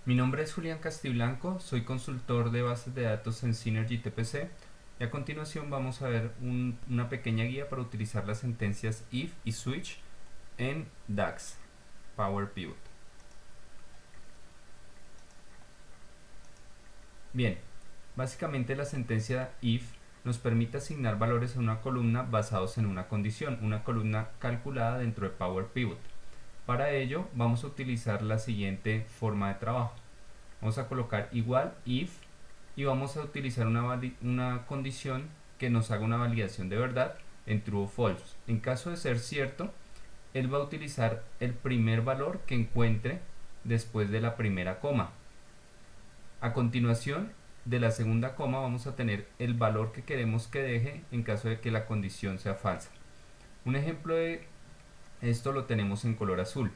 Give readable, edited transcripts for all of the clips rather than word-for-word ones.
Mi nombre es Julián Castiblanco, soy consultor de bases de datos en Synergy TPC y a continuación vamos a ver una pequeña guía para utilizar las sentencias if y switch en DAX, Power Pivot. Bien, básicamente la sentencia if nos permite asignar valores a una columna basados en una condición, una columna calculada dentro de Power Pivot. Para ello vamos a utilizar la siguiente forma de trabajo. Vamos a colocar igual if y vamos a utilizar una condición que nos haga una validación de verdad en true o false. En caso de ser cierto, él va a utilizar el primer valor que encuentre después de la primera coma. A continuación de la segunda coma vamos a tener el valor que queremos que deje en caso de que la condición sea falsa. Un ejemplo de esto lo tenemos en color azul.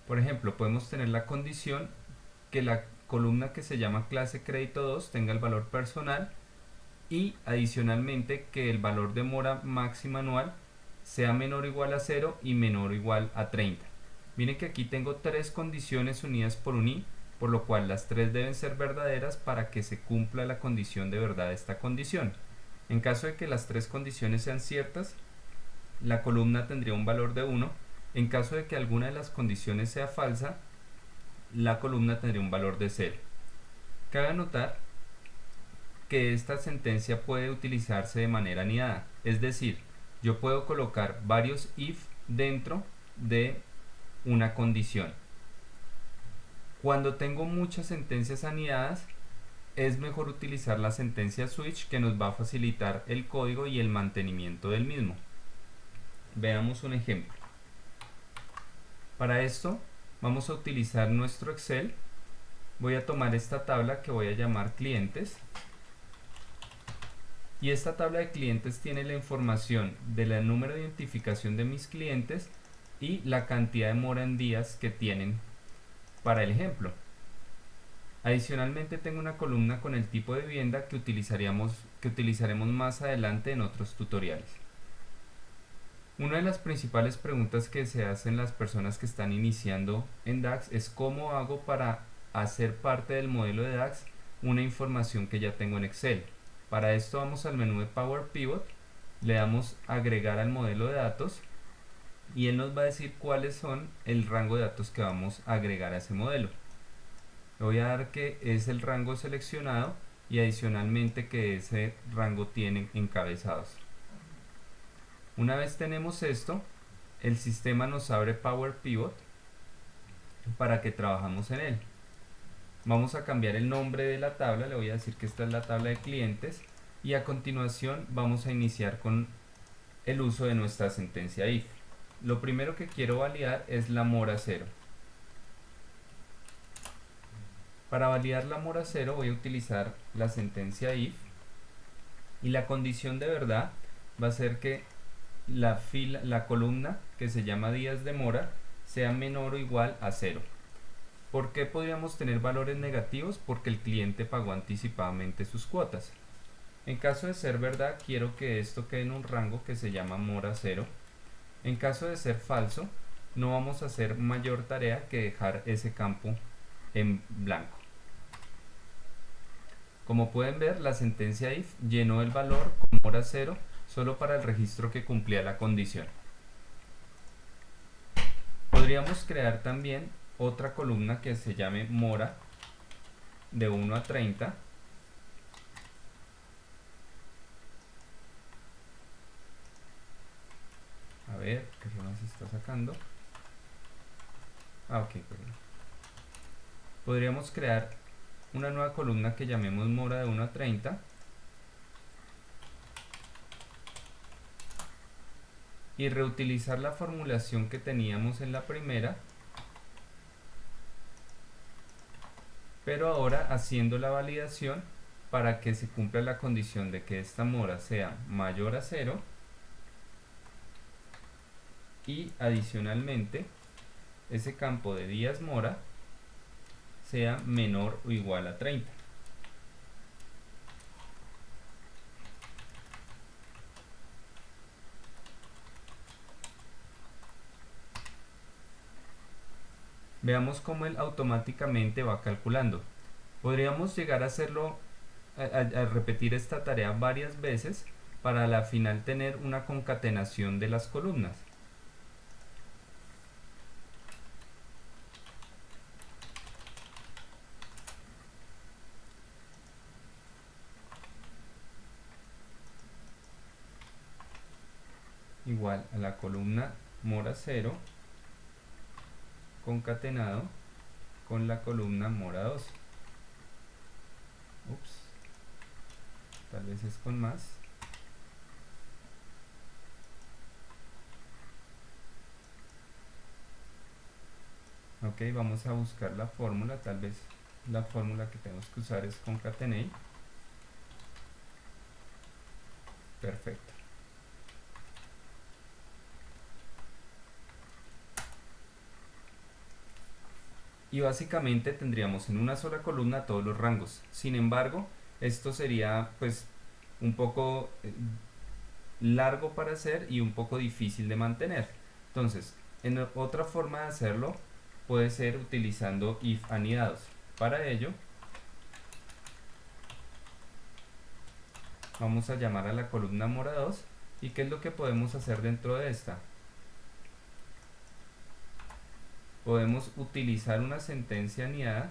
Por ejemplo, podemos tener la condición que la columna que se llama clase crédito 2 tenga el valor personal y adicionalmente que el valor de mora máxima anual sea menor o igual a 0 y menor o igual a 30. Miren que aquí tengo tres condiciones unidas por un i, por lo cual las tres deben ser verdaderas para que se cumpla la condición de verdad de esta condición. En caso de que las tres condiciones sean ciertas, la columna tendría un valor de 1. En caso de que alguna de las condiciones sea falsa, la columna tendría un valor de 0. Cabe anotar que esta sentencia puede utilizarse de manera anidada, es decir, yo puedo colocar varios if dentro de una condición. Cuando tengo muchas sentencias anidadas, es mejor utilizar la sentencia switch, que nos va a facilitar el código y el mantenimiento del mismo. Veamos un ejemplo. Para esto vamos a utilizar nuestro Excel. Voy a tomar esta tabla que voy a llamar clientes. Y esta tabla de clientes tiene la información del número de identificación de mis clientes y la cantidad de mora en días que tienen para el ejemplo. Adicionalmente tengo una columna con el tipo de vivienda que utilizaremos más adelante en otros tutoriales. Una de las principales preguntas que se hacen las personas que están iniciando en DAX es cómo hago para hacer parte del modelo de DAX una información que ya tengo en Excel. Para esto vamos al menú de Power Pivot, le damos agregar al modelo de datos y él nos va a decir cuáles son el rango de datos que vamos a agregar a ese modelo. Le voy a dar que es el rango seleccionado y adicionalmente que ese rango tiene encabezados. Una vez tenemos esto, el sistema nos abre Power Pivot para que trabajamos en él. Vamos a cambiar el nombre de la tabla, le voy a decir que esta es la tabla de clientes y a continuación vamos a iniciar con el uso de nuestra sentencia if. Lo primero que quiero validar es la mora 0. Para validar la mora 0 voy a utilizar la sentencia if y la condición de verdad va a ser que la columna que se llama días de mora sea menor o igual a 0. ¿Por qué podríamos tener valores negativos? Porque el cliente pagó anticipadamente sus cuotas. En caso de ser verdad, quiero que esto quede en un rango que se llama mora 0. En caso de ser falso, no vamos a hacer mayor tarea que dejar ese campo en blanco. Como pueden ver, la sentencia if llenó el valor con mora 0 solo para el registro que cumplía la condición. Podríamos crear también otra columna que se llame mora de 1 a 30. A ver, ¿qué zona se está sacando? Ok, perdón. Podríamos crear una nueva columna que llamemos mora de 1 a 30 y reutilizar la formulación que teníamos en la primera, pero ahora haciendo la validación para que se cumpla la condición de que esta mora sea mayor a 0 y adicionalmente ese campo de días mora sea menor o igual a 30. Veamos cómo él automáticamente va calculando. Podríamos llegar a hacerlo, a repetir esta tarea varias veces para al final tener una concatenación de las columnas. Igual a la columna mora 0 concatenado con la columna mora 2. Ups, tal vez es con más. Ok, vamos a buscar la fórmula, tal vez la fórmula que tenemos que usar es concatenate. Perfecto. Y básicamente tendríamos en una sola columna todos los rangos. Sin embargo, esto sería pues un poco largo para hacer y un poco difícil de mantener. Entonces, otra forma de hacerlo puede ser utilizando if anidados. Para ello, vamos a llamar a la columna mora 2. ¿Y qué es lo que podemos hacer dentro de esta? Podemos utilizar una sentencia anidada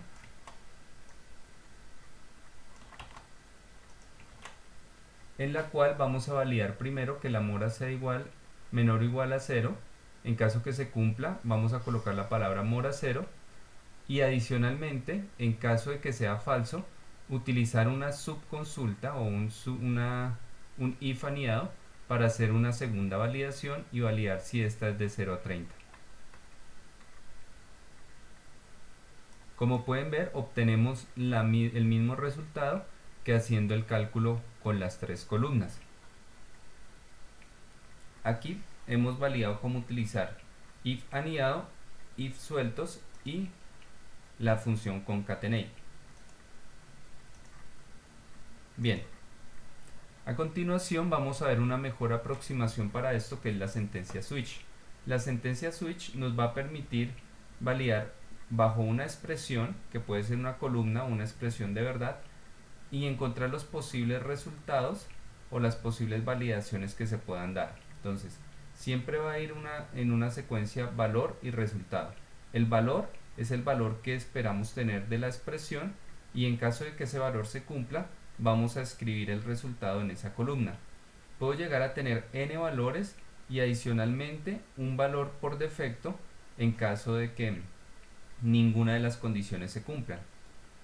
en la cual vamos a validar primero que la mora sea menor o igual a 0. En caso que se cumpla, vamos a colocar la palabra mora 0 y adicionalmente, en caso de que sea falso, utilizar una subconsulta o un if anidado para hacer una segunda validación y validar si esta es de 0 a 30. Como pueden ver, obtenemos el mismo resultado que haciendo el cálculo con las tres columnas. Aquí hemos validado cómo utilizar if anidado, if sueltos y la función concatenate. Bien, a continuación vamos a ver una mejor aproximación para esto, que es la sentencia switch. La sentencia switch nos va a permitir validar bajo una expresión, que puede ser una columna o una expresión de verdad, y encontrar los posibles resultados o las posibles validaciones que se puedan dar. Entonces, siempre va a ir en una secuencia valor y resultado. El valor es el valor que esperamos tener de la expresión, y en caso de que ese valor se cumpla, vamos a escribir el resultado en esa columna. Puedo llegar a tener n valores y adicionalmente un valor por defecto en caso de que ninguna de las condiciones se cumplan.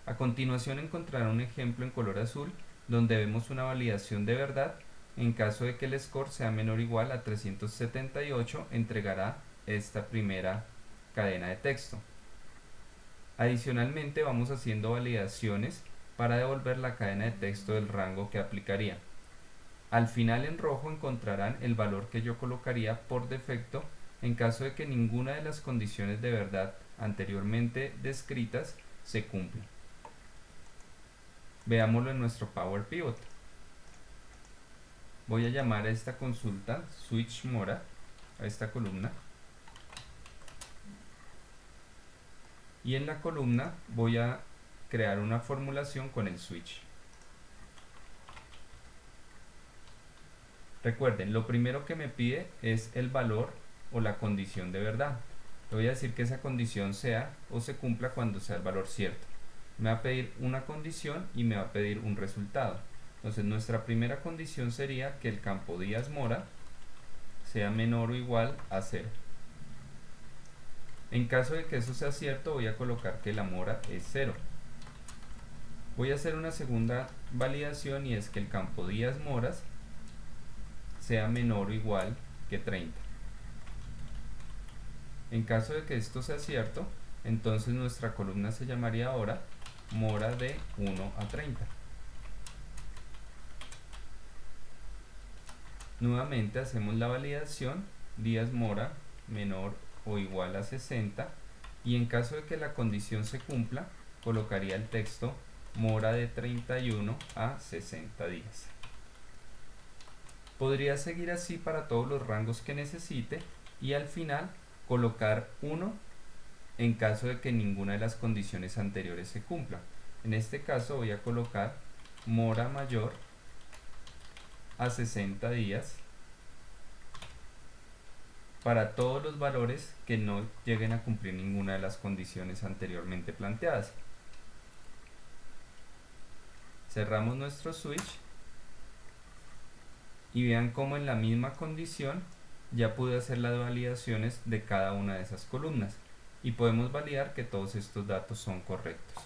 A continuación encontrará un ejemplo en color azul donde vemos una validación de verdad. En caso de que el score sea menor o igual a 378, entregará esta primera cadena de texto. Adicionalmente vamos haciendo validaciones para devolver la cadena de texto del rango que aplicaría. Al final en rojo encontrarán el valor que yo colocaría por defecto en caso de que ninguna de las condiciones de verdad anteriormente descritas se cumpla. Veámoslo en nuestro Power Pivot. Voy a llamar a esta consulta switch mora, a esta columna, y en la columna voy a crear una formulación con el switch. Recuerden, lo primero que me pide es el valor o la condición de verdad. Le voy a decir que esa condición sea o se cumpla cuando sea el valor cierto. Me va a pedir una condición y me va a pedir un resultado. Entonces nuestra primera condición sería que el campo Díaz Mora sea menor o igual a 0. En caso de que eso sea cierto, voy a colocar que la mora es 0. Voy a hacer una segunda validación, y es que el campo Díaz Moras sea menor o igual que 30. En caso de que esto sea cierto, entonces nuestra columna se llamaría ahora mora de 1 a 30. Nuevamente hacemos la validación, Díaz Mora menor o igual a 60, y en caso de que la condición se cumpla, colocaría el texto mora de 31 a 60 días. Podría seguir así para todos los rangos que necesite y al final colocar 1 en caso de que ninguna de las condiciones anteriores se cumpla. En este caso voy a colocar mora mayor a 60 días para todos los valores que no lleguen a cumplir ninguna de las condiciones anteriormente planteadas. Cerramos nuestro switch y vean cómo en la misma condición ya pude hacer las validaciones de cada una de esas columnas y podemos validar que todos estos datos son correctos.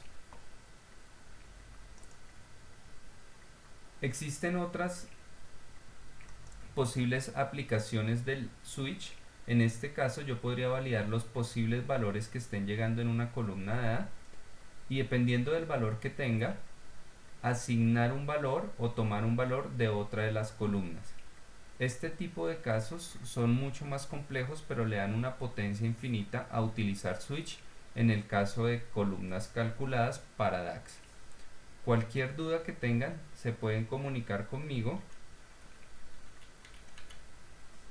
Existen otras posibles aplicaciones del switch. En este caso yo podría validar los posibles valores que estén llegando en una columna de A y dependiendo del valor que tenga, asignar un valor o tomar un valor de otra de las columnas. Este tipo de casos son mucho más complejos, pero le dan una potencia infinita a utilizar switch en el caso de columnas calculadas para DAX. Cualquier duda que tengan se pueden comunicar conmigo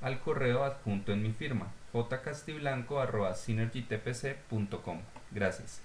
al correo adjunto en mi firma jcastiblanco@synergytpc.com. Gracias.